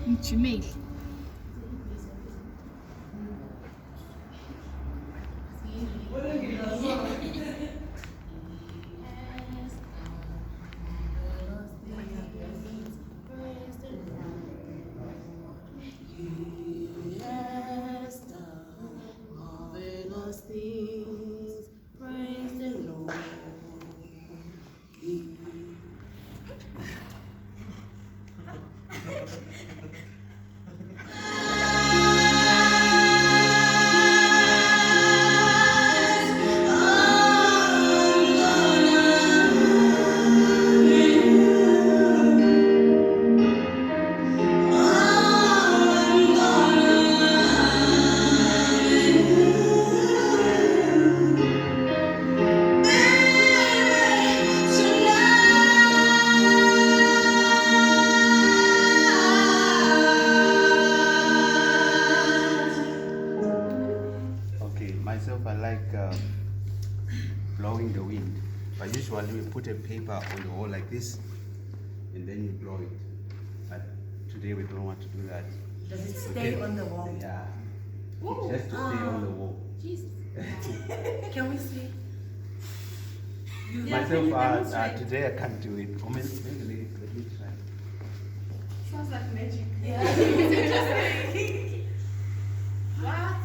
Mchimeli. Myself, I like blowing the wind. But usually we put a paper on the wall like this, and then you blow it. But today we don't want to do that. Does it stay on the wall? Yeah. It has to stay on the wall. Jesus. Can we see? Myself, today I can't do it. Let me try. Sounds like magic. Yeah. What?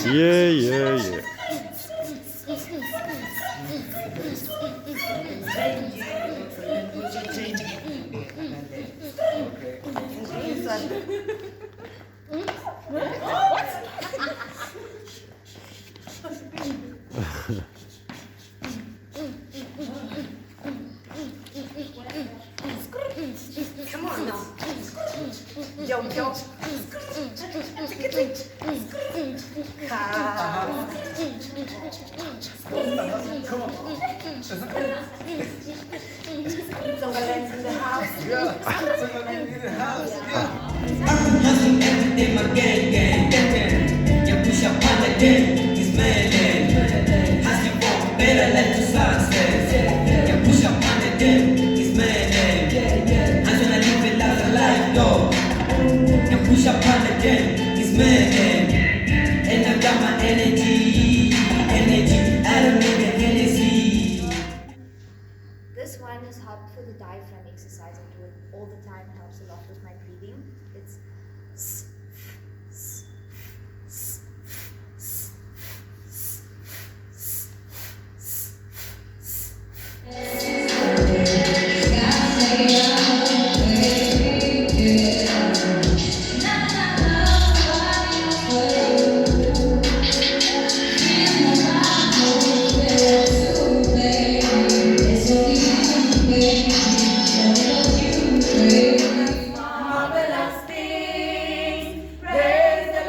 Yeah. Come on now. Yo. Zongaland's in the house. Zongaland in the house. I'm hustling every day, my gang. You push up on the game, it's man. Hustling for a better life to success. You push up on the game, it's man. I'm gonna live it like a life, yo. You push up on the game, it's man. And I got my energy. I don't need the Hennessy. This one is helped for the diaphragm exercise. I do it all the time, helps a lot with my breathing. It's Marvelous things, praise the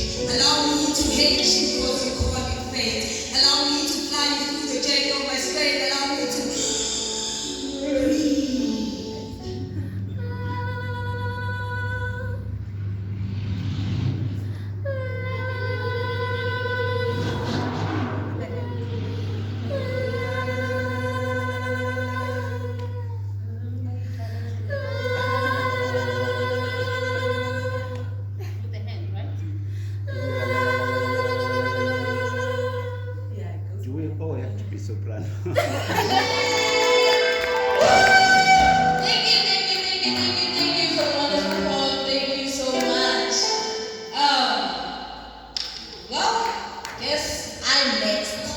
Allow me to hate you because you call it fate. Allow me to fly you through the journey of my spirit. Allow me to With the hand, right? Yeah, it goes. Do we all have to be soprano? Thank you for the wonderful call. Thank you so much. Well, guess I'm next.